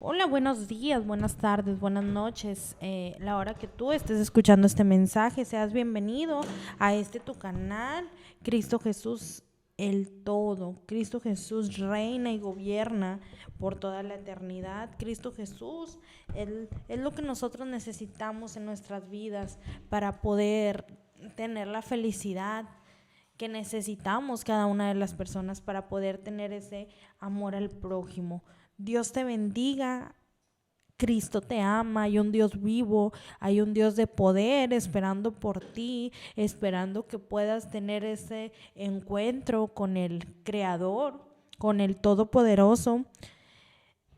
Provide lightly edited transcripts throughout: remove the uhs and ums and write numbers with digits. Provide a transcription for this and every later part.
Hola, buenos días, buenas tardes, buenas noches. La hora que tú estés escuchando este mensaje, seas bienvenido a tu canal, Cristo Jesús el todo. Cristo Jesús reina y gobierna por toda la eternidad. Cristo Jesús Él es lo que nosotros necesitamos en nuestras vidas para poder tener la felicidad que necesitamos cada una de las personas para poder tener ese amor al prójimo. Dios te bendiga. Cristo te ama, hay un Dios vivo, hay un Dios de poder esperando por ti, esperando que puedas tener ese encuentro con el Creador, con el Todopoderoso.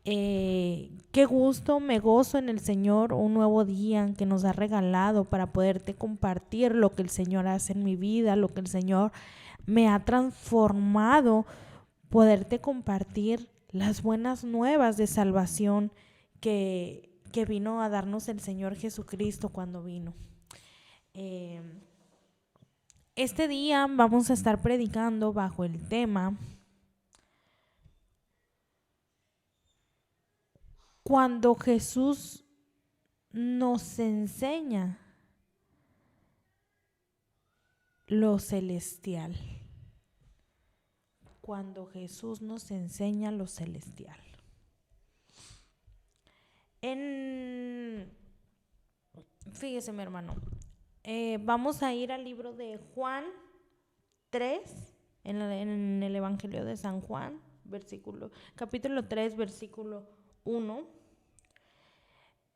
Qué gusto, me gozo en el Señor, un nuevo día que nos ha regalado para poderte compartir lo que el Señor hace en mi vida, lo que el Señor me ha transformado, poderte compartir las buenas nuevas de salvación que vino a darnos el Señor Jesucristo cuando vino. Eh, este día vamos a estar predicando bajo el tema cuando Jesús nos enseña lo celestial. Cuando Jesús nos enseña lo celestial. Fíjese, mi hermano, vamos a ir al libro de Juan 3, en el Evangelio de San Juan, capítulo 3, versículo 1.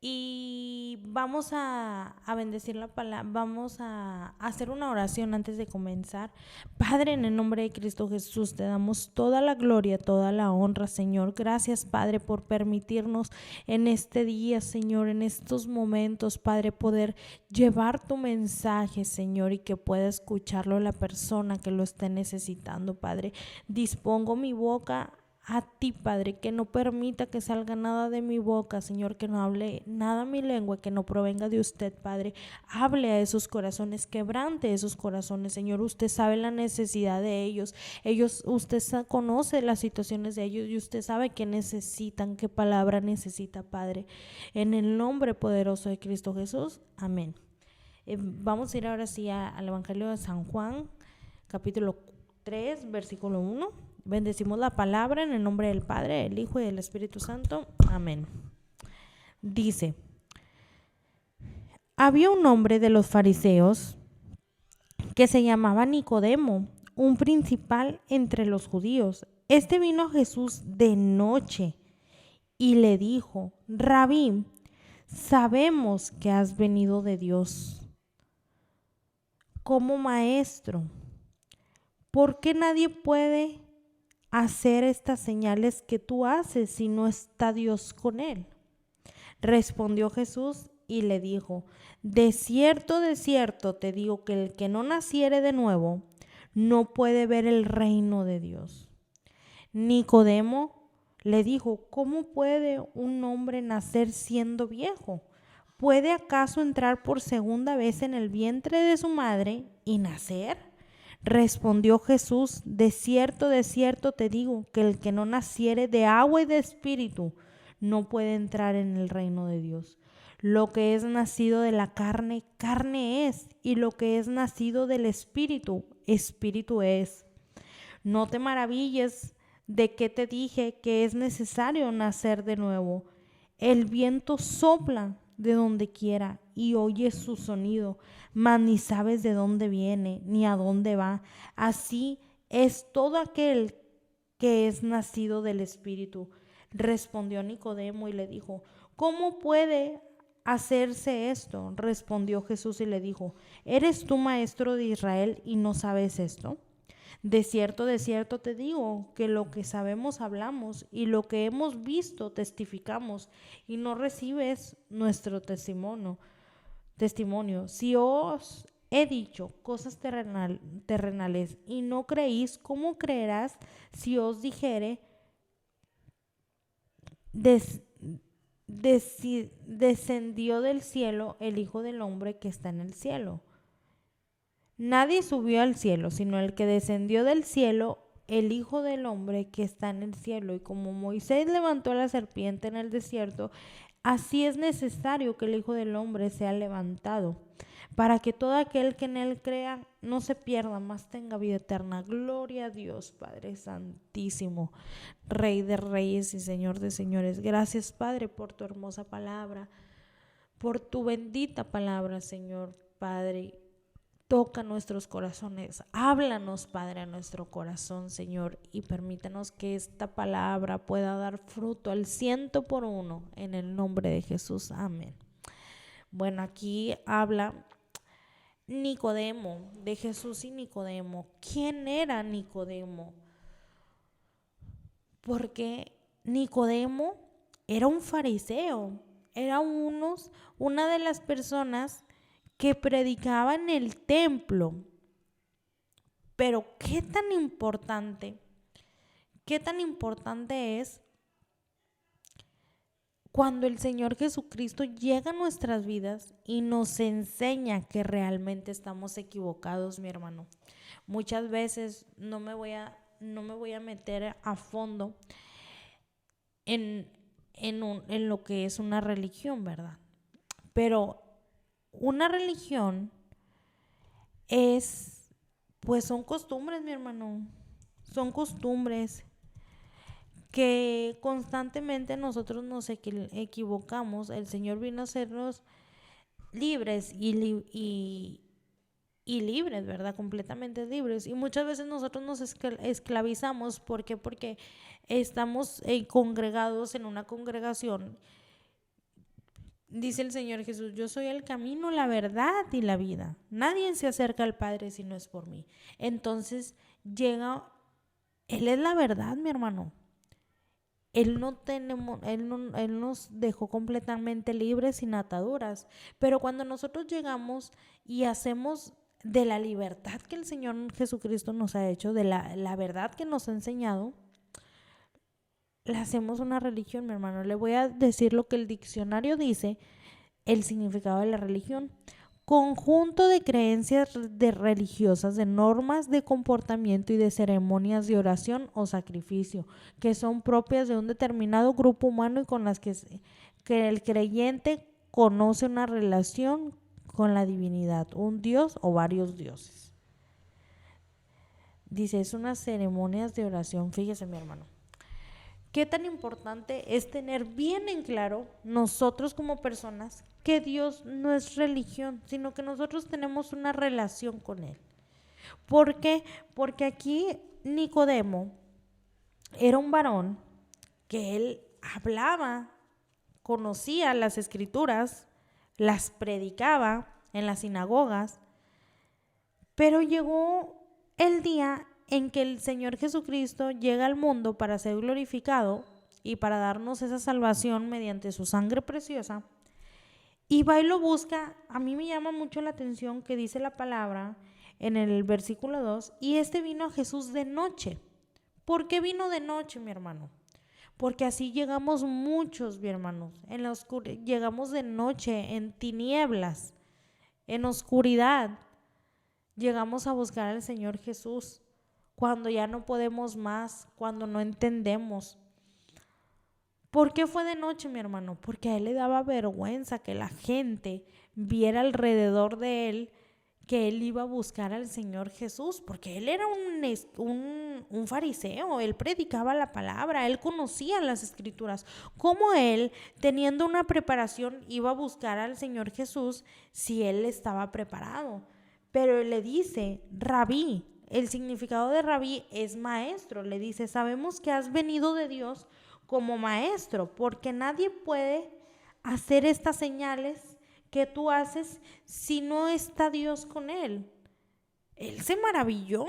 Y vamos a bendecir la palabra, vamos a hacer una oración antes de comenzar. Padre, en el nombre de Cristo Jesús, te damos toda la gloria, toda la honra, Señor. Gracias, Padre, por permitirnos en este día, Señor, en estos momentos, Padre, poder llevar tu mensaje, Señor, y que pueda escucharlo la persona que lo esté necesitando, Padre. Dispongo mi boca a ti, Padre, que no permita que salga nada de mi boca, Señor, que no hable nada mi lengua, que no provenga de usted, Padre. Hable a esos corazones, quebrante esos corazones, Señor. Usted sabe la necesidad de ellos. Usted conoce las situaciones de ellos y usted sabe qué necesitan, qué palabra necesita, Padre. En el nombre poderoso de Cristo Jesús, amén. Vamos a ir ahora sí al Evangelio de San Juan, capítulo 3, versículo 1. Bendecimos la palabra en el nombre del Padre, del Hijo y del Espíritu Santo. Amén. Dice: había un hombre de los fariseos que se llamaba Nicodemo, un principal entre los judíos. Este vino a Jesús de noche y le dijo: Rabí, sabemos que has venido de Dios como maestro, porque nadie puede hacer estas señales que tú haces si no está Dios con él. Respondió Jesús y le dijo: de cierto te digo que el que no naciere de nuevo no puede ver el reino de Dios. Nicodemo le dijo: ¿cómo puede un hombre nacer siendo viejo? ¿Puede acaso entrar por segunda vez en el vientre de su madre y nacer? Respondió Jesús: de cierto te digo que el que no naciere de agua y de espíritu no puede entrar en el reino de Dios. Lo que es nacido de la carne, carne es, y lo que es nacido del espíritu, espíritu es. No te maravilles de que te dije que es necesario nacer de nuevo. El viento sopla de donde quiera y oyes su sonido, mas ni sabes de dónde viene ni a dónde va. Así es todo aquel que es nacido del Espíritu. Respondió Nicodemo y le dijo: ¿cómo puede hacerse esto? Respondió Jesús y le dijo: ¿eres tú maestro de Israel y no sabes esto? De cierto te digo que lo que sabemos hablamos y lo que hemos visto testificamos y no recibes nuestro testimonio. Si os he dicho cosas terrenales y no creéis, ¿cómo creerás si os dijere des, descendió del cielo el Hijo del Hombre que está en el cielo? Nadie subió al cielo, sino el que descendió del cielo, el Hijo del Hombre que está en el cielo. Y como Moisés levantó a la serpiente en el desierto, así es necesario que el Hijo del Hombre sea levantado, para que todo aquel que en él crea no se pierda, mas tenga vida eterna. Gloria a Dios, Padre Santísimo, Rey de Reyes y Señor de Señores. Gracias, Padre, por tu hermosa palabra, por tu bendita palabra, Señor Padre. Toca nuestros corazones, háblanos, Padre, a nuestro corazón, Señor, y permítanos que esta palabra pueda dar fruto al 100 por 1, en el nombre de Jesús. Amén. Bueno, aquí habla Nicodemo, de Jesús y Nicodemo. ¿Quién era Nicodemo? Porque Nicodemo era un fariseo, era una de las personas que predicaba en el templo. Pero qué tan importante es cuando el Señor Jesucristo llega a nuestras vidas y nos enseña que realmente estamos equivocados, mi hermano. Muchas veces no me voy a meter a fondo en lo que es una religión, ¿verdad? Pero una religión pues son costumbres, mi hermano. Son costumbres que constantemente nosotros nos equivocamos. El Señor vino a hacernos libres y libres, ¿verdad? Completamente libres. Y muchas veces nosotros nos esclavizamos. ¿Por qué? Porque estamos congregados en una congregación. Dice el Señor Jesús: yo soy el camino, la verdad y la vida. Nadie se acerca al Padre si no es por mí. Entonces Él es la verdad, mi hermano. Él nos dejó completamente libres, sin ataduras. Pero cuando nosotros llegamos y hacemos de la libertad que el Señor Jesucristo nos ha hecho, de la verdad que nos ha enseñado, la hacemos una religión, mi hermano. Le voy a decir lo que el diccionario dice, el significado de la religión: conjunto de creencias religiosas, de normas de comportamiento y de ceremonias de oración o sacrificio que son propias de un determinado grupo humano y con las que el creyente conoce una relación con la divinidad, un dios o varios dioses. Dice, es unas ceremonias de oración. Fíjese, mi hermano, qué tan importante es tener bien en claro nosotros como personas que Dios no es religión, sino que nosotros tenemos una relación con Él. ¿Por qué? Porque aquí Nicodemo era un varón que él hablaba, conocía las escrituras, las predicaba en las sinagogas, pero llegó el día en que el Señor Jesucristo llega al mundo para ser glorificado y para darnos esa salvación mediante su sangre preciosa, y va y lo busca. A mí me llama mucho la atención que dice la palabra en el versículo 2, y vino a Jesús de noche. ¿Por qué vino de noche, mi hermano? Porque así llegamos muchos, mi hermano, llegamos de noche, en tinieblas, en oscuridad. Llegamos a buscar al Señor Jesús cuando ya no podemos más, cuando no entendemos. ¿Por qué fue de noche, mi hermano? Porque a él le daba vergüenza que la gente viera alrededor de él que él iba a buscar al Señor Jesús, porque él era un fariseo, él predicaba la palabra, él conocía las escrituras. ¿Cómo él, teniendo una preparación, iba a buscar al Señor Jesús si él estaba preparado? Pero él le dice, rabí. El significado de rabí es maestro. Le dice, sabemos que has venido de Dios como maestro, porque nadie puede hacer estas señales que tú haces si no está Dios con él. Él se maravilló.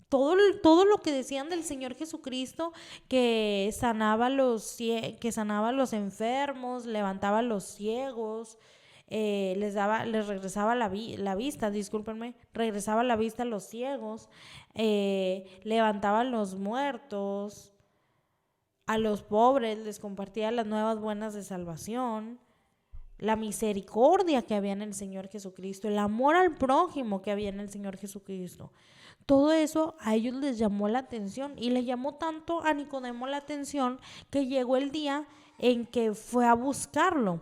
Todo lo que decían del Señor Jesucristo, que sanaba a los enfermos, levantaba a los ciegos, les regresaba la vista, regresaba la vista a los ciegos, levantaba a los muertos, a los pobres les compartía las nuevas buenas de salvación, la misericordia que había en el Señor Jesucristo, el amor al prójimo que había en el Señor Jesucristo. Todo eso a ellos les llamó la atención y le llamó tanto a Nicodemo la atención que llegó el día en que fue a buscarlo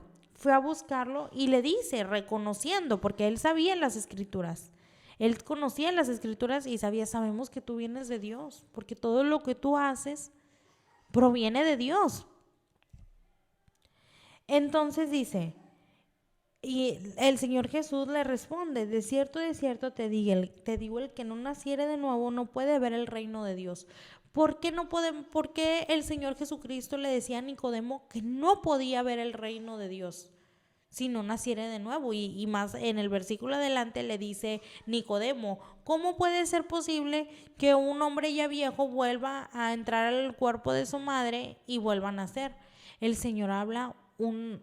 y le dice, reconociendo, porque él sabía las escrituras. Él conocía las escrituras y sabía, sabemos que tú vienes de Dios, porque todo lo que tú haces proviene de Dios. Entonces dice, y el Señor Jesús le responde, de cierto te digo, el que no naciere de nuevo no puede ver el reino de Dios. ¿Por qué el Señor Jesucristo le decía a Nicodemo que no podía ver el reino de Dios si no naciere de nuevo? Y más en el versículo adelante le dice Nicodemo, ¿cómo puede ser posible que un hombre ya viejo vuelva a entrar al cuerpo de su madre y vuelva a nacer? El Señor habla un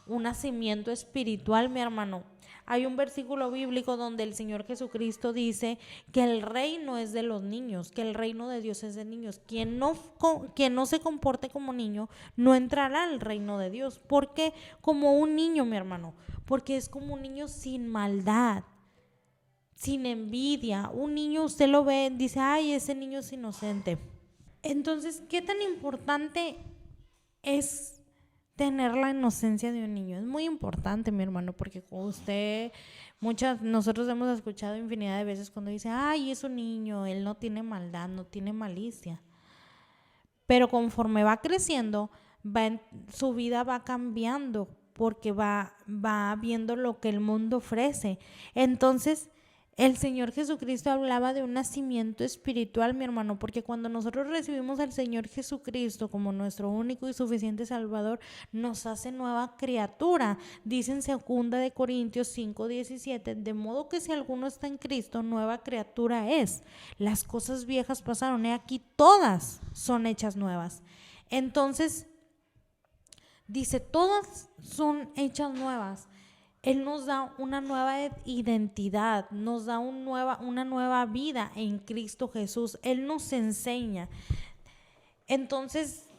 nacimiento espiritual, mi hermano. Hay un versículo bíblico donde el Señor Jesucristo dice que el reino es de los niños, que el reino de Dios es de niños. Quien no se comporte como niño no entrará al reino de Dios. ¿Por qué? Como un niño, mi hermano, porque es como un niño sin maldad, sin envidia. Un niño, usted lo ve, dice, ay, ese niño es inocente. Entonces, ¿qué tan importante es tener la inocencia de un niño? Es muy importante, mi hermano, porque nosotros hemos escuchado infinidad de veces cuando dice, ay, es un niño, él no tiene maldad, no tiene malicia. Pero conforme va creciendo, su vida va cambiando, porque va viendo lo que el mundo ofrece. Entonces, el Señor Jesucristo hablaba de un nacimiento espiritual, mi hermano, porque cuando nosotros recibimos al Señor Jesucristo como nuestro único y suficiente Salvador, nos hace nueva criatura. Dice en 2 Corintios 5:17, de modo que si alguno está en Cristo, nueva criatura es. Las cosas viejas pasaron y aquí todas son hechas nuevas. Entonces, dice, todas son hechas nuevas. Él nos da una nueva identidad, nos da una nueva vida en Cristo Jesús. Él nos enseña. Entonces,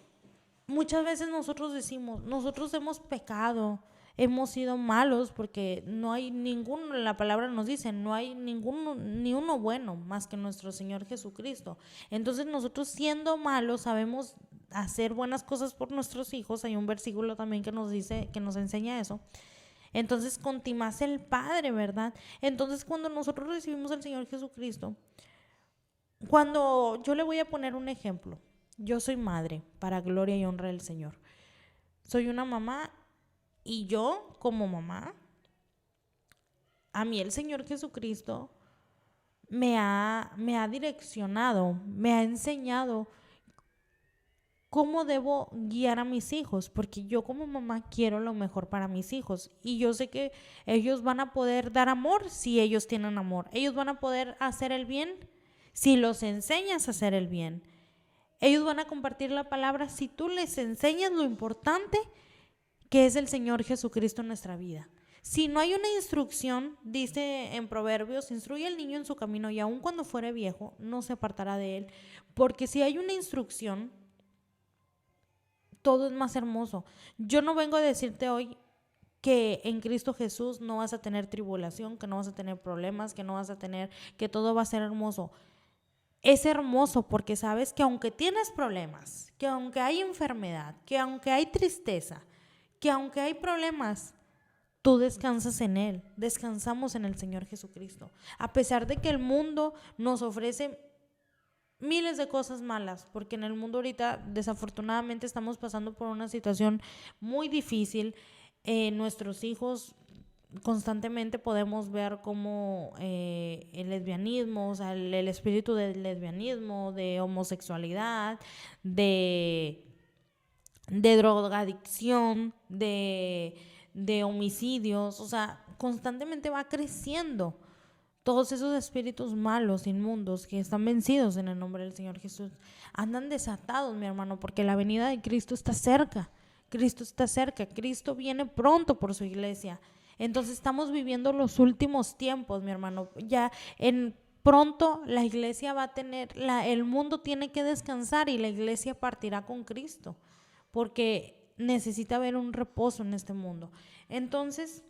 muchas veces nosotros decimos, nosotros hemos pecado, hemos sido malos, porque no hay ninguno, la palabra nos dice, no hay ni uno bueno más que nuestro Señor Jesucristo. Entonces nosotros, siendo malos, sabemos hacer buenas cosas por nuestros hijos. Hay un versículo también que nos dice, que nos enseña eso. Entonces, contimás el Padre, ¿verdad? Entonces, cuando nosotros recibimos al Señor Jesucristo, cuando yo le voy a poner un ejemplo, yo soy madre, para gloria y honra del Señor. Soy una mamá, y yo, como mamá, a mí el Señor Jesucristo me ha direccionado, me ha enseñado cómo debo guiar a mis hijos, porque yo como mamá quiero lo mejor para mis hijos, y yo sé que ellos van a poder dar amor si ellos tienen amor. Ellos van a poder hacer el bien si los enseñas a hacer el bien. Ellos van a compartir la palabra si tú les enseñas lo importante que es el Señor Jesucristo en nuestra vida. Si no hay una instrucción, dice en Proverbios, instruye al niño en su camino y aun cuando fuere viejo no se apartará de él. Porque si hay una instrucción, todo es más hermoso. Yo no vengo a decirte hoy que en Cristo Jesús no vas a tener tribulación, que no vas a tener problemas, que todo va a ser hermoso. Es hermoso porque sabes que aunque tienes problemas, que aunque hay enfermedad, que aunque hay tristeza, que aunque hay problemas, tú descansas en Él, descansamos en el Señor Jesucristo. A pesar de que el mundo nos ofrece miles de cosas malas, porque en el mundo ahorita desafortunadamente estamos pasando por una situación muy difícil. Nuestros hijos constantemente podemos ver cómo el lesbianismo, o sea, el espíritu del lesbianismo, de homosexualidad, de drogadicción, de homicidios, o sea, constantemente va creciendo. Todos esos espíritus malos, inmundos, que están vencidos en el nombre del Señor Jesús, andan desatados, mi hermano, porque la venida de Cristo está cerca. Cristo está cerca, Cristo viene pronto por su iglesia. Entonces estamos viviendo los últimos tiempos, mi hermano. Ya pronto la iglesia va a el mundo tiene que descansar y la iglesia partirá con Cristo. Porque necesita haber un reposo en este mundo. Entonces,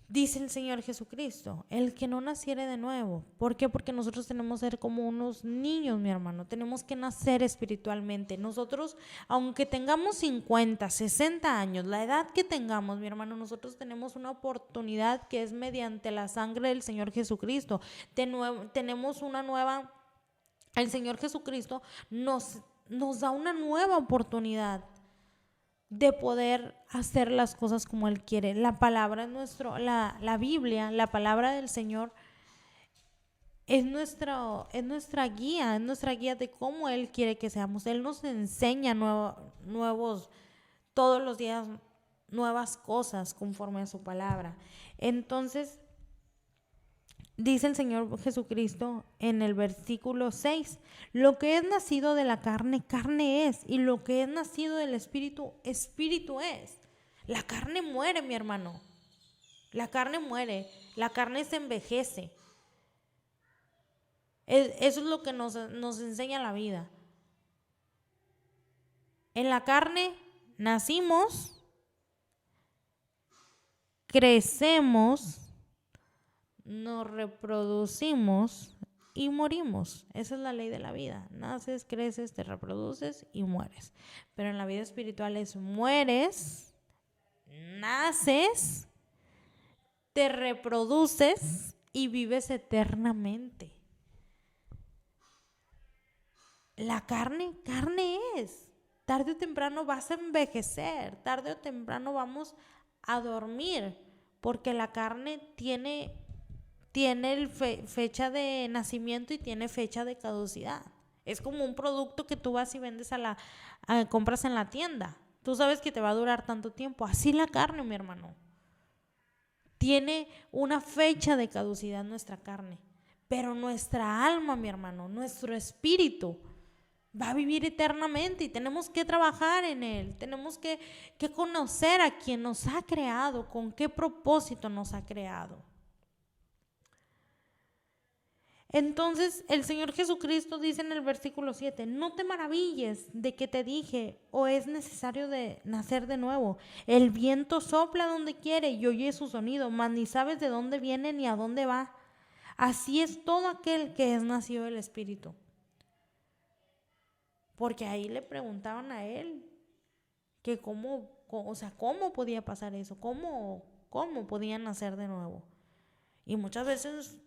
dice el Señor Jesucristo, el que no naciere de nuevo. ¿Por qué? Porque nosotros tenemos que ser como unos niños, mi hermano. Tenemos que nacer espiritualmente. Nosotros, aunque tengamos 50, 60 años, la edad que tengamos, mi hermano, nosotros tenemos una oportunidad que es mediante la sangre del Señor Jesucristo. Tenemos una nueva, el Señor Jesucristo nos da una nueva oportunidad de poder hacer las cosas como Él quiere. La palabra es la Biblia, la palabra del Señor es nuestra guía de cómo Él quiere que seamos. Él nos enseña todos los días nuevas cosas conforme a su palabra. Entonces, dice el Señor Jesucristo en el versículo 6, lo que es nacido de la carne, carne es, y lo que es nacido del espíritu, espíritu es. La carne muere, mi hermano. La carne muere, la carne se envejece. Eso es lo que nos enseña la vida. En la carne nacimos, crecemos, nos reproducimos y morimos. Esa es la ley de la vida. Naces, creces, te reproduces y mueres. Pero en la vida espiritual es mueres, naces, te reproduces y vives eternamente. La carne es. Tarde o temprano vas a envejecer, tarde o temprano vamos a dormir, porque la carne tiene fecha de nacimiento y tiene fecha de caducidad. Es como un producto que tú vas y vendes compras en la tienda. Tú sabes que te va a durar tanto tiempo. Así la carne, mi hermano. Tiene una fecha de caducidad nuestra carne. Pero nuestra alma, mi hermano, nuestro espíritu va a vivir eternamente y tenemos que trabajar en él. Tenemos que conocer a quien nos ha creado, con qué propósito nos ha creado. Entonces el Señor Jesucristo dice en el versículo 7, no te maravilles de que te dije, o es necesario de nacer de nuevo. El viento sopla donde quiere y oye su sonido, mas ni sabes de dónde viene ni a dónde va. Así es todo aquel que es nacido del Espíritu. Porque ahí le preguntaban a él que cómo podía pasar eso, cómo podía nacer de nuevo. Y muchas veces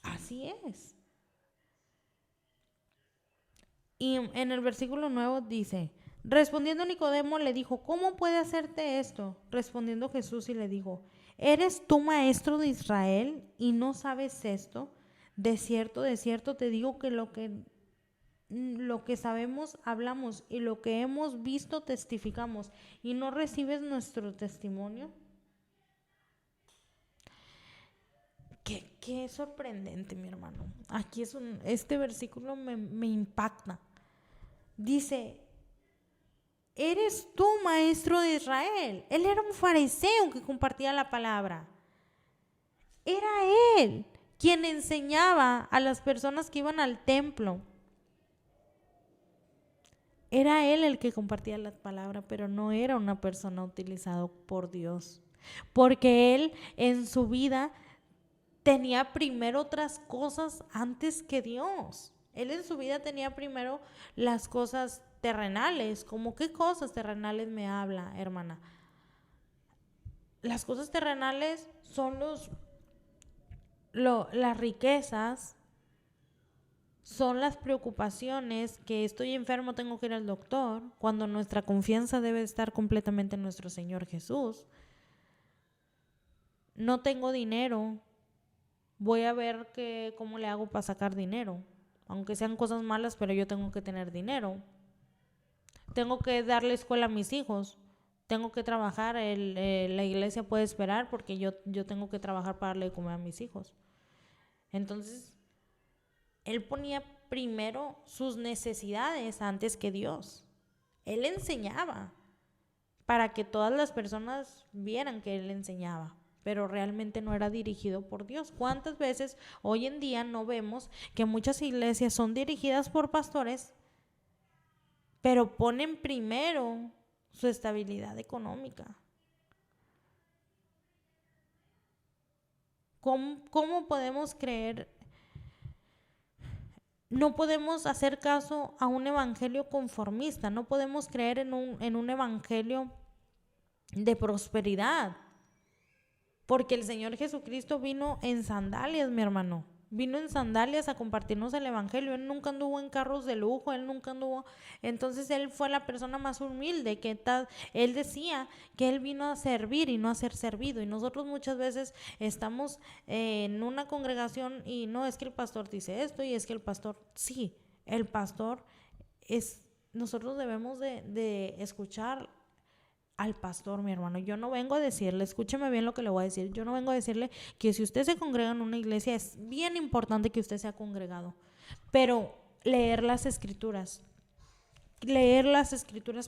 así es. Y en el versículo 9 dice, respondiendo Nicodemo le dijo, ¿cómo puede hacerte esto? Respondiendo Jesús y le dijo, ¿eres tú maestro de Israel y no sabes esto? De cierto te digo que lo que sabemos hablamos y lo que hemos visto testificamos y no recibes nuestro testimonio. Qué sorprendente, mi hermano. Aquí este versículo me impacta. Dice, ¿eres tú maestro de Israel? Él era un fariseo que compartía la palabra. Era él quien enseñaba a las personas que iban al templo. Era él el que compartía la palabra, pero no era una persona utilizada por Dios. Porque él en su vida tenía primero otras cosas antes que Dios. Él en su vida tenía primero las cosas terrenales. ¿Cómo qué cosas terrenales me habla, hermana? Las cosas terrenales son las riquezas, son las preocupaciones, que estoy enfermo, tengo que ir al doctor, cuando nuestra confianza debe estar completamente en nuestro Señor Jesús. No tengo dinero, voy a ver cómo le hago para sacar dinero, aunque sean cosas malas, pero yo tengo que tener dinero. Tengo que darle escuela a mis hijos, tengo que trabajar, la iglesia puede esperar porque yo tengo que trabajar para darle de comer a mis hijos. Entonces, él ponía primero sus necesidades antes que Dios. Él enseñaba para que todas las personas vieran que él enseñaba, pero realmente no era dirigido por Dios. ¿Cuántas veces hoy en día no vemos que muchas iglesias son dirigidas por pastores pero ponen primero su estabilidad económica. ¿Cómo podemos creer? No podemos hacer caso a un evangelio conformista, no podemos creer en un evangelio de prosperidad, porque el Señor Jesucristo vino en sandalias, mi hermano. Vino en sandalias a compartirnos el evangelio. Él nunca anduvo en carros de lujo, él nunca anduvo. Entonces él fue la persona más humilde él decía que él vino a servir y no a ser servido. Y nosotros muchas veces estamos en una congregación y no es que el pastor dice esto y es que el pastor, sí, el pastor nosotros debemos de escuchar al pastor, mi hermano. Yo no vengo a decirle, escúcheme bien lo que le voy a decir, yo no vengo a decirle que si usted se congrega en una iglesia es bien importante que usted sea congregado, pero leer las escrituras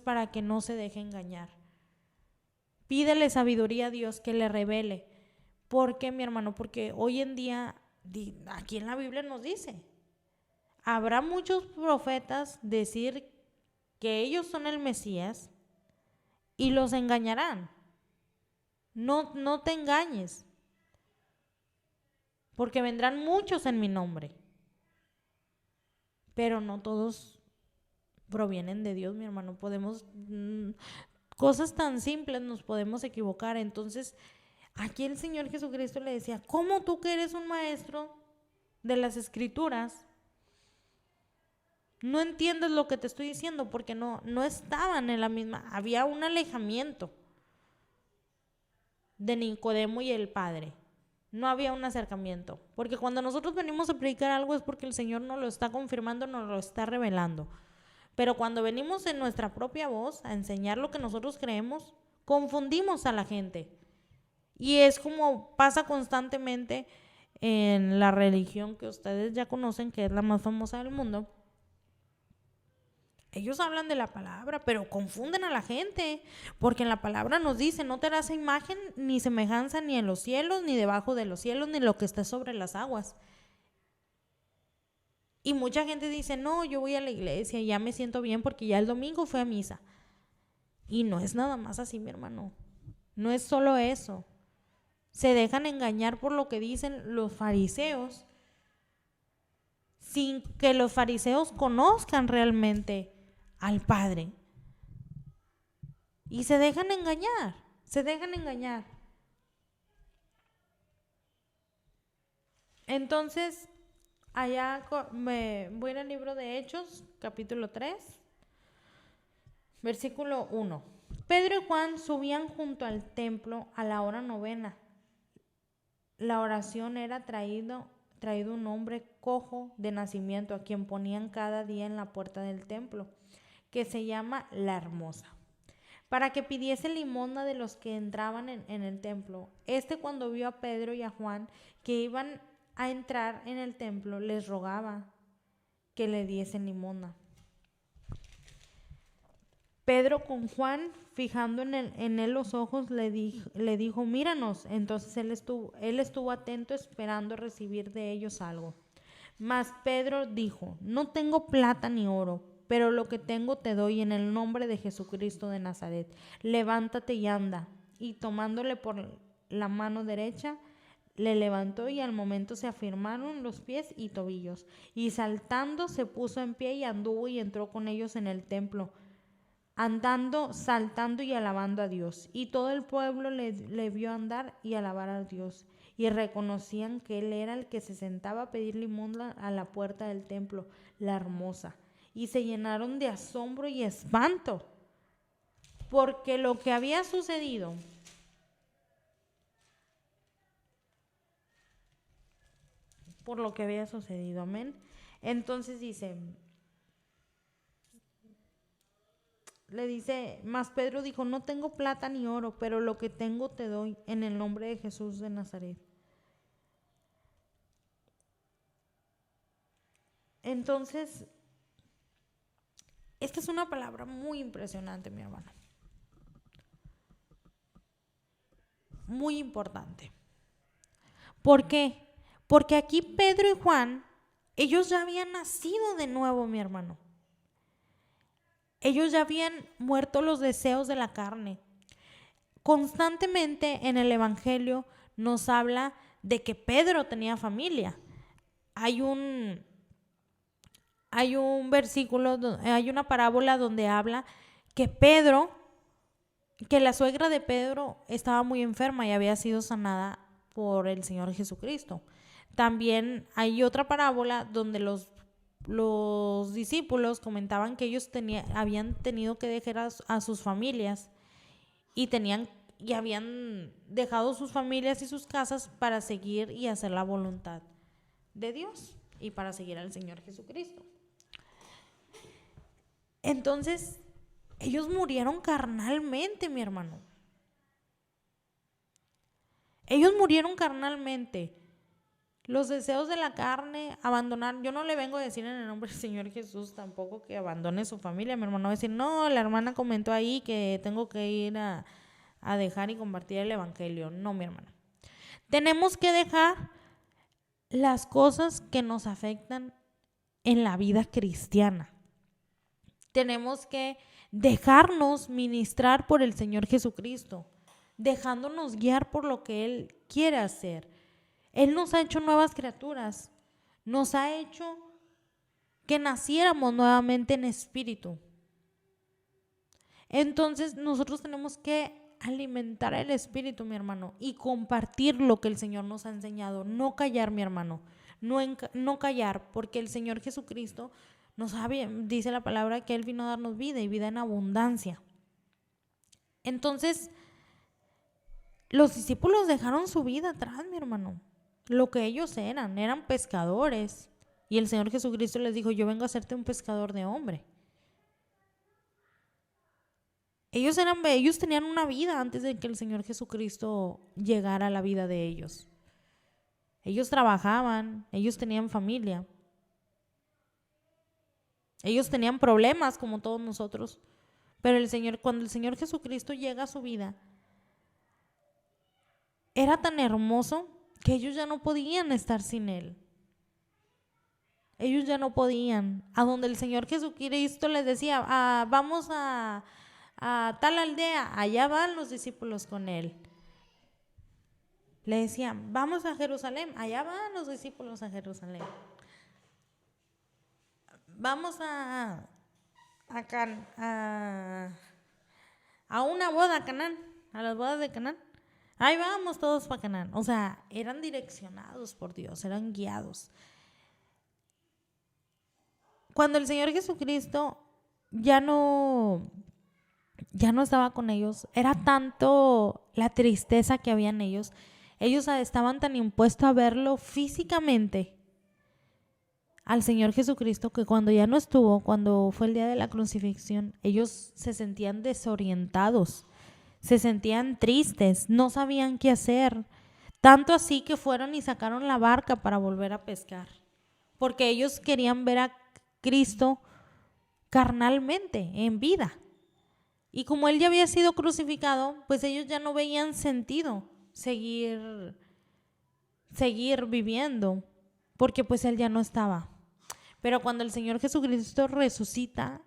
para que no se deje engañar. Pídele sabiduría a Dios que le revele. ¿Por qué, mi hermano? Porque hoy en día, aquí en la Biblia nos dice, habrá muchos profetas decir que ellos son el Mesías y los engañarán. No te engañes, porque vendrán muchos en mi nombre, pero no todos provienen de Dios, mi hermano. Cosas tan simples nos podemos equivocar. Entonces, aquí el Señor Jesucristo le decía, ¿cómo tú que eres un maestro de las Escrituras no entiendes lo que te estoy diciendo? Porque no estaban en la misma, había un alejamiento de Nicodemo y el Padre. No había un acercamiento, porque cuando nosotros venimos a predicar algo es porque el Señor nos lo está confirmando, nos lo está revelando. Pero cuando venimos en nuestra propia voz a enseñar lo que nosotros creemos, confundimos a la gente. Y es como pasa constantemente en la religión que ustedes ya conocen, que es la más famosa del mundo. Ellos hablan de la palabra, pero confunden a la gente, porque en la palabra nos dice, no te harás imagen ni semejanza ni en los cielos, ni debajo de los cielos, ni lo que está sobre las aguas. Y mucha gente dice, no, yo voy a la iglesia y ya me siento bien porque ya el domingo fui a misa. Y no es nada más así, mi hermano. No es solo eso. Se dejan engañar por lo que dicen los fariseos, sin que los fariseos conozcan realmente al Padre. Y se dejan engañar. Entonces, allá me voy al libro de Hechos, capítulo 3, versículo 1. Pedro y Juan subían junto al templo a la hora novena. La oración era traído un hombre cojo de nacimiento, a quien ponían cada día en la puerta del templo, que se llama La Hermosa, para que pidiese limosna de los que entraban en el templo. Cuando vio a Pedro y a Juan que iban a entrar en el templo, les rogaba que le diesen limosna. Pedro con Juan, fijando en él los ojos, le dijo, míranos. Entonces él estuvo atento, esperando recibir de ellos algo. Mas Pedro dijo, no tengo plata ni oro, pero lo que tengo te doy en el nombre de Jesucristo de Nazaret. Levántate y anda. Y tomándole por la mano derecha, le levantó y al momento se afirmaron los pies y tobillos. Y saltando se puso en pie y anduvo y entró con ellos en el templo, andando, saltando y alabando a Dios. Y todo el pueblo le vio andar y alabar a Dios. Y reconocían que él era el que se sentaba a pedir limosna a la puerta del templo, La Hermosa. Y se llenaron de asombro y espanto, porque lo que había sucedido, amén. Entonces le dice, mas Pedro dijo, no tengo plata ni oro, pero lo que tengo te doy en el nombre de Jesús de Nazaret. Entonces, esta es una palabra muy impresionante, mi hermano. Muy importante. ¿Por qué? Porque aquí Pedro y Juan, ellos ya habían nacido de nuevo, mi hermano. Ellos ya habían muerto los deseos de la carne. Constantemente en el Evangelio nos habla de que Pedro tenía familia. Hay un versículo, hay una parábola donde habla que la suegra de Pedro estaba muy enferma y había sido sanada por el Señor Jesucristo. También hay otra parábola donde los discípulos comentaban que ellos habían tenido que dejar a sus familias y habían dejado sus familias y sus casas para seguir y hacer la voluntad de Dios y para seguir al Señor Jesucristo. Entonces, ellos murieron carnalmente, mi hermano. Ellos murieron carnalmente. Los deseos de la carne, abandonar. Yo no le vengo a decir en el nombre del Señor Jesús tampoco que abandone su familia. Mi hermano va a decir, no, la hermana comentó ahí que tengo que ir a dejar y compartir el Evangelio. No, mi hermano. Tenemos que dejar las cosas que nos afectan en la vida cristiana. Tenemos que dejarnos ministrar por el Señor Jesucristo, dejándonos guiar por lo que Él quiere hacer. Él nos ha hecho nuevas criaturas, nos ha hecho que naciéramos nuevamente en espíritu. Entonces nosotros tenemos que alimentar el espíritu, mi hermano, y compartir lo que el Señor nos ha enseñado. No callar, mi hermano, no callar, porque el Señor Jesucristo dice la palabra que Él vino a darnos vida y vida en abundancia. Entonces, los discípulos dejaron su vida atrás, mi hermano. Lo que ellos eran pescadores. Y el Señor Jesucristo les dijo, yo vengo a hacerte un pescador de hombre. Ellos tenían una vida antes de que el Señor Jesucristo llegara a la vida de ellos. Ellos trabajaban, ellos tenían familia. Ellos tenían problemas como todos nosotros. Pero cuando el Señor Jesucristo llega a su vida, era tan hermoso que ellos ya no podían estar sin Él. Ellos ya no podían. A donde el Señor Jesucristo les decía, vamos a tal aldea, allá van los discípulos con Él. Le decían, vamos a Jerusalén, allá van los discípulos a Jerusalén. Vamos a una boda a Canaán, a las bodas de Canaán. Ahí vamos todos para Canaán. O sea, eran direccionados por Dios, eran guiados. Cuando el Señor Jesucristo ya no estaba con ellos, era tanto la tristeza que había en ellos. Ellos estaban tan impuestos a verlo físicamente al Señor Jesucristo que cuando ya no estuvo, cuando fue el día de la crucifixión, ellos se sentían desorientados, se sentían tristes, no sabían qué hacer. Tanto así que fueron y sacaron la barca para volver a pescar, porque ellos querían ver a Cristo carnalmente, en vida. Y como Él ya había sido crucificado, pues ellos ya no veían sentido seguir viviendo, porque pues Él ya no estaba. Pero cuando el Señor Jesucristo resucita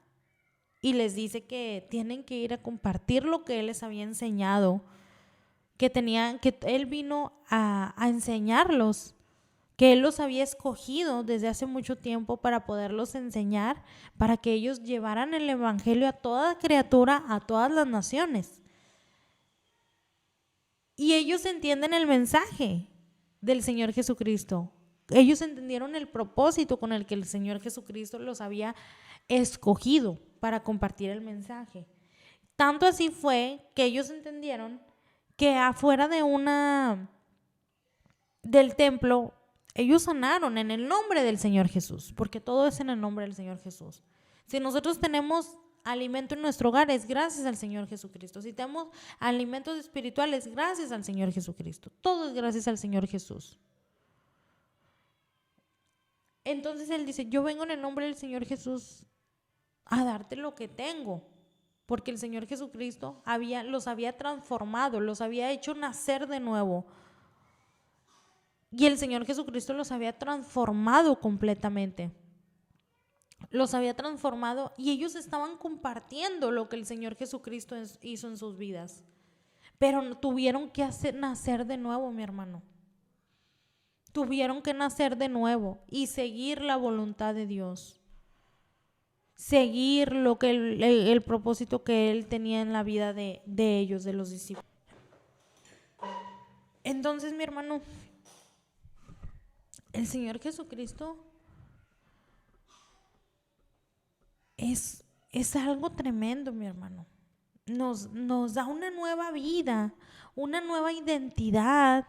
y les dice que tienen que ir a compartir lo que Él les había enseñado, que Él vino a enseñarlos, que Él los había escogido desde hace mucho tiempo para poderlos enseñar, para que ellos llevaran el Evangelio a toda criatura, a todas las naciones. Y ellos entienden el mensaje del Señor Jesucristo. Ellos entendieron el propósito con el que el Señor Jesucristo los había escogido para compartir el mensaje. Tanto así fue que ellos entendieron que afuera del templo, ellos sanaron en el nombre del Señor Jesús, porque todo es en el nombre del Señor Jesús. Si nosotros tenemos alimento en nuestro hogar, es gracias al Señor Jesucristo. Si tenemos alimentos espirituales, gracias al Señor Jesucristo. Todo es gracias al Señor Jesús. Entonces Él dice, yo vengo en el nombre del Señor Jesús a darte lo que tengo, porque el Señor Jesucristo los había transformado, los había hecho nacer de nuevo. Y el Señor Jesucristo los había transformado completamente. los había transformado y ellos estaban compartiendo lo que el Señor Jesucristo hizo en sus vidas. Pero tuvieron que nacer de nuevo, mi hermano. Tuvieron que nacer de nuevo y seguir la voluntad de Dios. Seguir lo que el propósito que Él tenía en la vida de ellos, de los discípulos. Entonces, mi hermano, el Señor Jesucristo es algo tremendo, mi hermano. Nos da una nueva vida, una nueva identidad,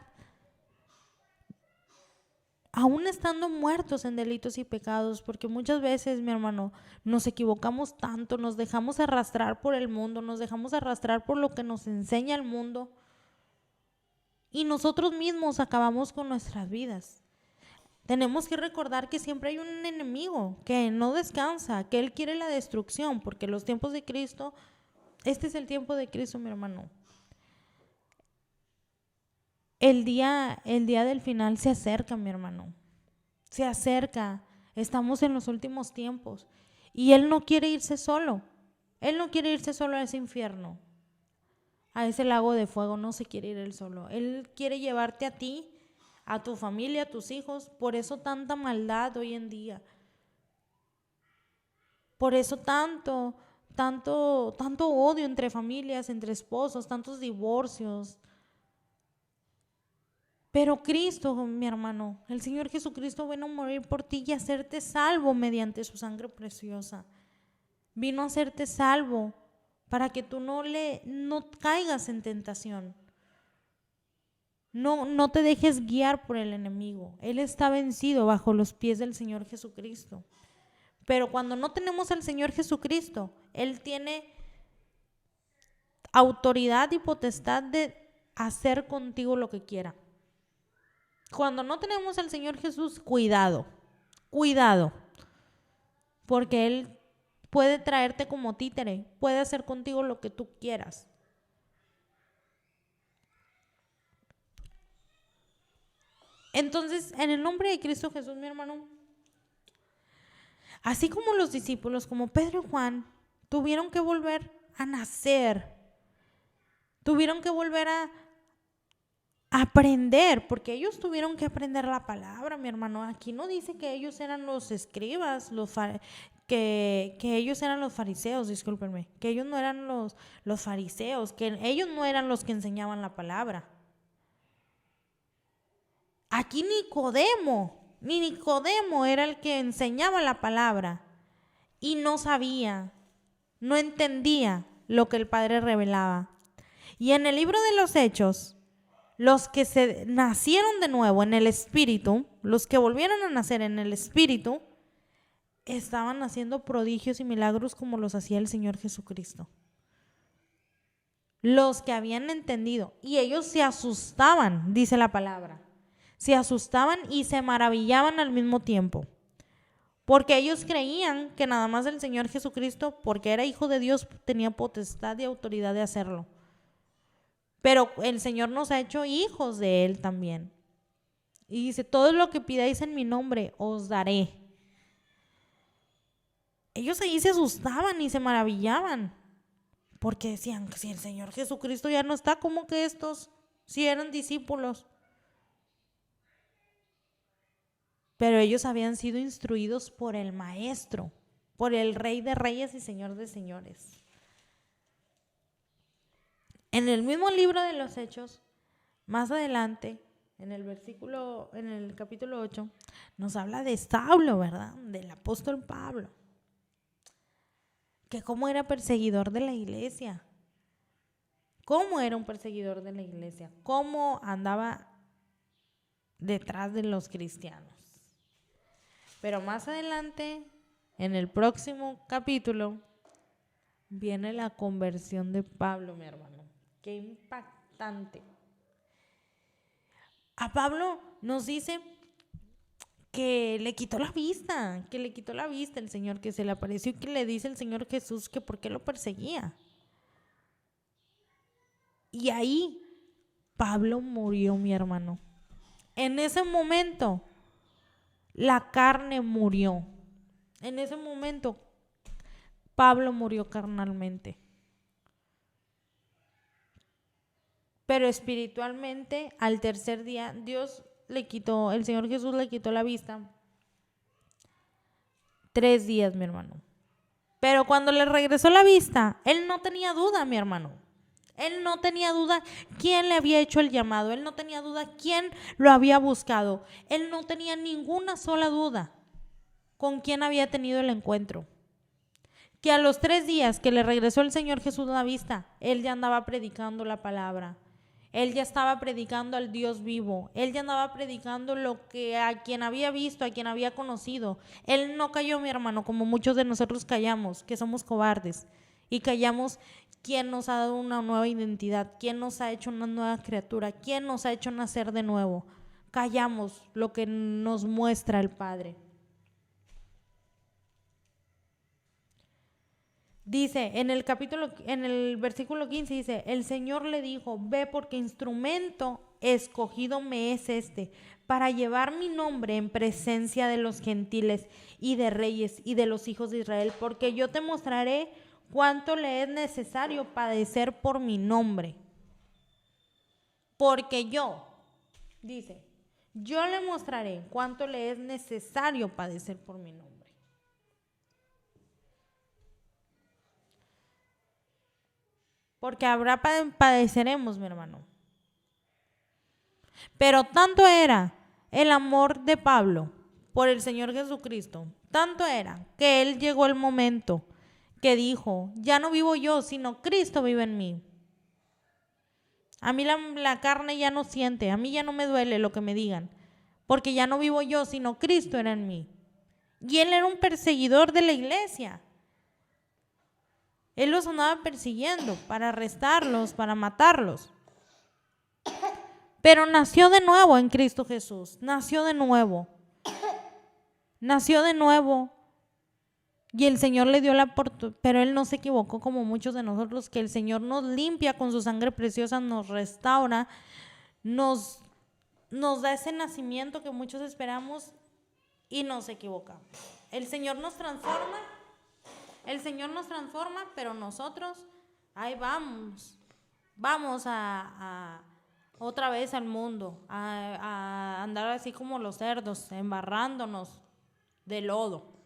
aún estando muertos en delitos y pecados, porque muchas veces, mi hermano, nos equivocamos tanto, nos dejamos arrastrar por el mundo, nos dejamos arrastrar por lo que nos enseña el mundo y nosotros mismos acabamos con nuestras vidas. Tenemos que recordar que siempre hay un enemigo que no descansa, que él quiere la destrucción, porque los tiempos de Cristo, este es el tiempo de Cristo, mi hermano. El día del final se acerca, mi hermano. Se acerca. Estamos en los últimos tiempos. Y Él no quiere irse solo. Él no quiere irse solo a ese infierno, a ese lago de fuego. No se quiere ir Él solo. Él quiere llevarte a ti, a tu familia, a tus hijos. Por eso tanta maldad hoy en día. Por eso tanto odio entre familias, entre esposos, tantos divorcios. Pero Cristo, mi hermano, el Señor Jesucristo vino a morir por ti y a hacerte salvo mediante su sangre preciosa. Vino a hacerte salvo para que tú no caigas en tentación. No te dejes guiar por el enemigo. Él está vencido bajo los pies del Señor Jesucristo. Pero cuando no tenemos al Señor Jesucristo, Él tiene autoridad y potestad de hacer contigo lo que quiera. Cuando no tenemos al Señor Jesús, cuidado, porque Él puede traerte como títere, puede hacer contigo lo que tú quieras. Entonces, en el nombre de Cristo Jesús, mi hermano, así como los discípulos, como Pedro y Juan, tuvieron que volver a nacer, tuvieron que volver a aprender, porque ellos tuvieron que aprender la palabra, mi hermano. Aquí no dice que ellos eran los escribas, que ellos eran los fariseos, discúlpenme, que ellos no eran los fariseos, que ellos no eran los que enseñaban la palabra. Aquí Nicodemo era el que enseñaba la palabra y no sabía, no entendía lo que el Padre revelaba. Y en el libro de los Hechos, los que se nacieron de nuevo en el Espíritu, los que volvieron a nacer en el Espíritu, estaban haciendo prodigios y milagros como los hacía el Señor Jesucristo. Los que habían entendido, y ellos se asustaban, dice la palabra, se asustaban y se maravillaban al mismo tiempo, porque ellos creían que nada más el Señor Jesucristo, porque era hijo de Dios, tenía potestad y autoridad de hacerlo. Pero el Señor nos ha hecho hijos de Él también. Y dice, todo lo que pidáis en mi nombre os daré. Ellos ahí se asustaban y se maravillaban, porque decían, si el Señor Jesucristo ya no está, ¿cómo que estos sí eran discípulos? Pero ellos habían sido instruidos por el Maestro, por el Rey de Reyes y Señor de Señores. En el mismo libro de los Hechos, más adelante, en el capítulo 8, nos habla de Saulo, ¿verdad? Del apóstol Pablo, que cómo era perseguidor de la iglesia, cómo era un perseguidor de la iglesia, cómo andaba detrás de los cristianos. Pero más adelante, en el próximo capítulo, viene la conversión de Pablo, mi hermano. Qué impactante. A Pablo nos dice que le quitó la vista el Señor, que se le apareció y que le dice el Señor Jesús que por qué lo perseguía. Y ahí Pablo murió, mi hermano. En ese momento la carne murió. En ese momento, Pablo murió carnalmente. Pero espiritualmente, al tercer día, el Señor Jesús le quitó la vista. 3 días, mi hermano. Pero cuando le regresó la vista, él no tenía duda, mi hermano. Él no tenía duda quién le había hecho el llamado. Él no tenía duda quién lo había buscado. Él no tenía ninguna sola duda con quién había tenido el encuentro. Que a los 3 días que le regresó el Señor Jesús la vista, él ya andaba predicando la palabra. Él ya estaba predicando al Dios vivo. Él ya andaba predicando lo que a quien había visto, a quien había conocido. Él no cayó, mi hermano, como muchos de nosotros callamos, que somos cobardes. Y callamos quién nos ha dado una nueva identidad, quién nos ha hecho una nueva criatura, quién nos ha hecho nacer de nuevo. Callamos lo que nos muestra el Padre. Dice, en el versículo 15 dice, el Señor le dijo, ve porque instrumento escogido me es este, para llevar mi nombre en presencia de los gentiles y de reyes y de los hijos de Israel, porque yo te mostraré cuánto le es necesario padecer por mi nombre. Porque dice, yo le mostraré cuánto le es necesario padecer por mi nombre. Porque padeceremos, mi hermano. Pero tanto era el amor de Pablo por el Señor Jesucristo, tanto era que él llegó el momento que dijo, ya no vivo yo, sino Cristo vive en mí. A mí la carne ya no siente, a mí ya no me duele lo que me digan, porque ya no vivo yo, sino Cristo era en mí. Y él era un perseguidor de la iglesia. Él los andaba persiguiendo para arrestarlos, para matarlos. Pero nació de nuevo en Cristo Jesús, nació de nuevo. Nació de nuevo y el Señor le dio la oportunidad, pero él no se equivocó como muchos de nosotros, que el Señor nos limpia con su sangre preciosa, nos restaura, nos da ese nacimiento que muchos esperamos y nos equivocamos. El Señor nos transforma, pero nosotros ahí vamos a otra vez al mundo, a andar así como los cerdos, embarrándonos de lodo.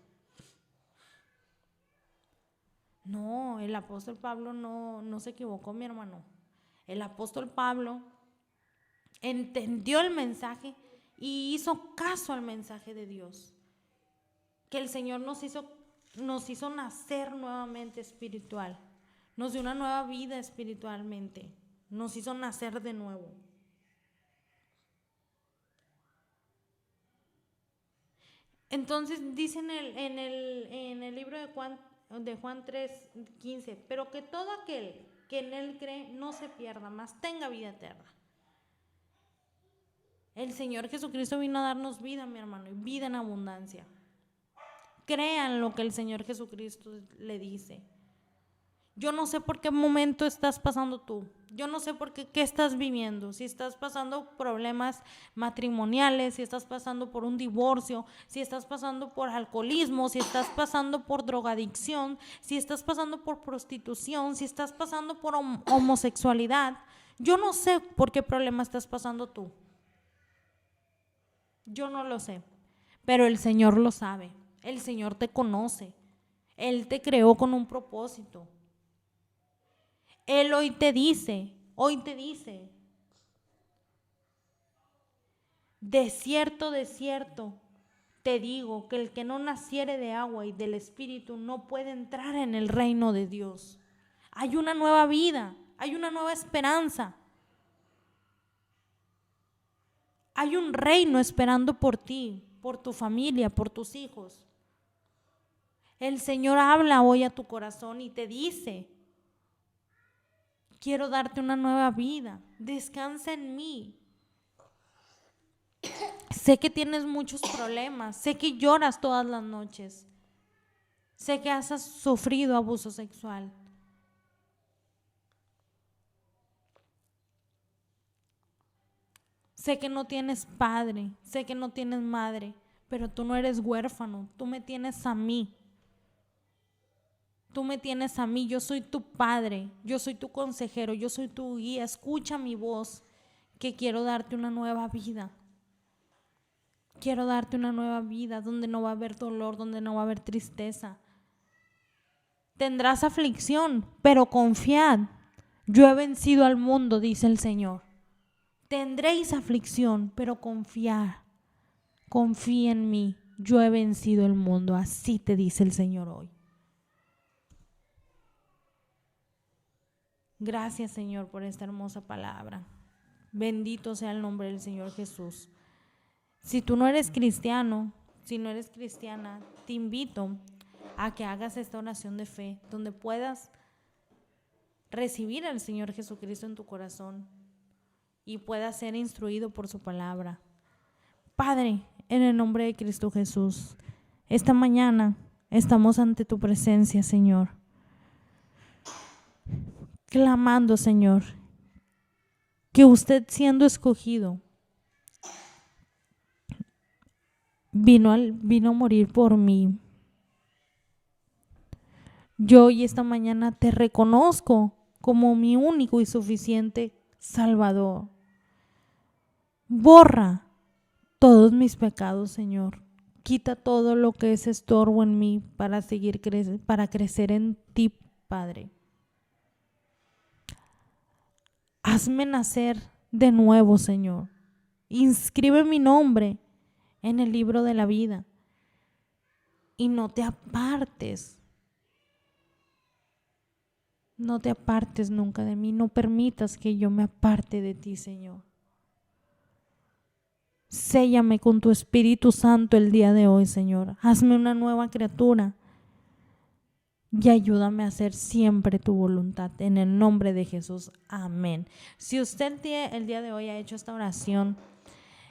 No, el apóstol Pablo no se equivocó, mi hermano. El apóstol Pablo entendió el mensaje y hizo caso al mensaje de Dios. Que el Señor nos hizo nacer nuevamente espiritual. Nos dio una nueva vida espiritualmente. Nos hizo nacer de nuevo. Entonces dice en el libro de Juan 3:15, pero que todo aquel que en él cree no se pierda, mas tenga vida eterna. El Señor Jesucristo vino a darnos vida, mi hermano, y vida en abundancia. Crean lo que el Señor Jesucristo le dice. Yo no sé por qué momento estás pasando tú. Yo no sé por qué estás viviendo. Si estás pasando problemas matrimoniales, si estás pasando por un divorcio, si estás pasando por alcoholismo, si estás pasando por drogadicción, si estás pasando por prostitución, si estás pasando por homosexualidad. Yo no sé por qué problema estás pasando tú. Yo no lo sé, pero el Señor lo sabe. El Señor te conoce. Él te creó con un propósito. Él hoy te dice, de cierto, te digo que el que no naciere de agua y del Espíritu no puede entrar en el reino de Dios. Hay una nueva vida, hay una nueva esperanza. Hay un reino esperando por ti, por tu familia, por tus hijos. El Señor habla hoy a tu corazón y te dice, quiero darte una nueva vida, descansa en mí. Sé que tienes muchos problemas, sé que lloras todas las noches, sé que has sufrido abuso sexual. Sé que no tienes padre, sé que no tienes madre, pero tú no eres huérfano, tú me tienes a mí. Tú me tienes a mí, yo soy tu padre, yo soy tu consejero, yo soy tu guía. Escucha mi voz, que quiero darte una nueva vida. Quiero darte una nueva vida donde no va a haber dolor, donde no va a haber tristeza. Tendrás aflicción, pero confiad. Yo he vencido al mundo, dice el Señor. Tendréis aflicción, pero confiad. Confía en mí, yo he vencido el mundo. Así te dice el Señor hoy. Gracias, Señor, por esta hermosa palabra. Bendito sea el nombre del Señor Jesús. Si tú no eres cristiano, si no eres cristiana, te invito a que hagas esta oración de fe, donde puedas recibir al Señor Jesucristo en tu corazón y puedas ser instruido por su palabra. Padre, en el nombre de Cristo Jesús, esta mañana estamos ante tu presencia, Señor, clamando, Señor, que usted, siendo escogido, vino a morir por mí. Yo hoy esta mañana te reconozco como mi único y suficiente Salvador. Borra todos mis pecados, Señor. Quita todo lo que es estorbo en mí para para crecer en ti, Padre. Hazme nacer de nuevo, Señor. Inscribe mi nombre en el libro de la vida y no te apartes nunca de mí. No permitas que yo me aparte de ti, Señor. Séllame con tu Espíritu Santo el día de hoy, Señor. Hazme una nueva criatura y ayúdame a hacer siempre tu voluntad. En el nombre de Jesús. Amén. Si usted el día de hoy ha hecho esta oración,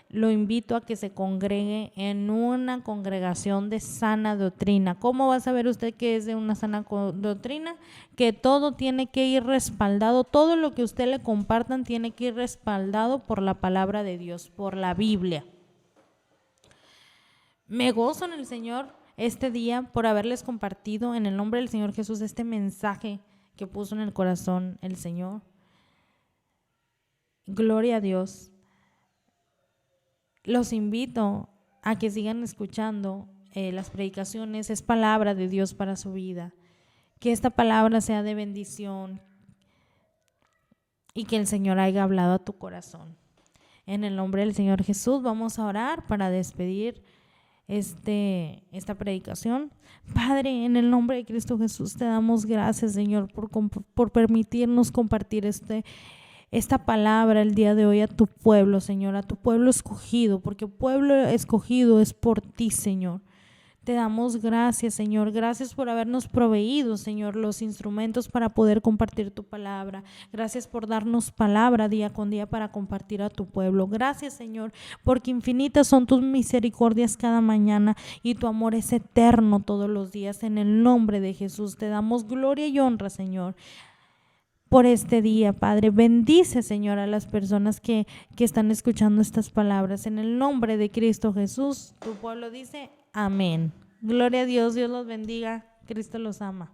lo invito a que se congregue en una congregación de sana doctrina. ¿Cómo va a saber usted que es de una sana doctrina? Que todo tiene que ir respaldado, todo lo que usted le compartan tiene que ir respaldado por la palabra de Dios, por la Biblia. Me gozo en el Señor este día por haberles compartido en el nombre del Señor Jesús este mensaje que puso en el corazón el Señor. Gloria a Dios. Los invito a que sigan escuchando las predicaciones. Es palabra de Dios para su vida. Que esta palabra sea de bendición y que el Señor haya hablado a tu corazón. En el nombre del Señor Jesús vamos a orar para despedir esta predicación. Padre, en el nombre de Cristo Jesús te damos gracias, Señor, por permitirnos compartir esta palabra el día de hoy a tu pueblo, Señor, a tu pueblo escogido, porque pueblo escogido es por ti, Señor. Te damos gracias, Señor. Gracias por habernos proveído, Señor, los instrumentos para poder compartir tu palabra. Gracias por darnos palabra día con día para compartir a tu pueblo. Gracias, Señor, porque infinitas son tus misericordias cada mañana y tu amor es eterno todos los días. En el nombre de Jesús te damos gloria y honra, Señor, por este día, Padre. Bendice, Señor, a las personas que están escuchando estas palabras. En el nombre de Cristo Jesús, tu pueblo dice amén. Gloria a Dios, Dios los bendiga, Cristo los ama.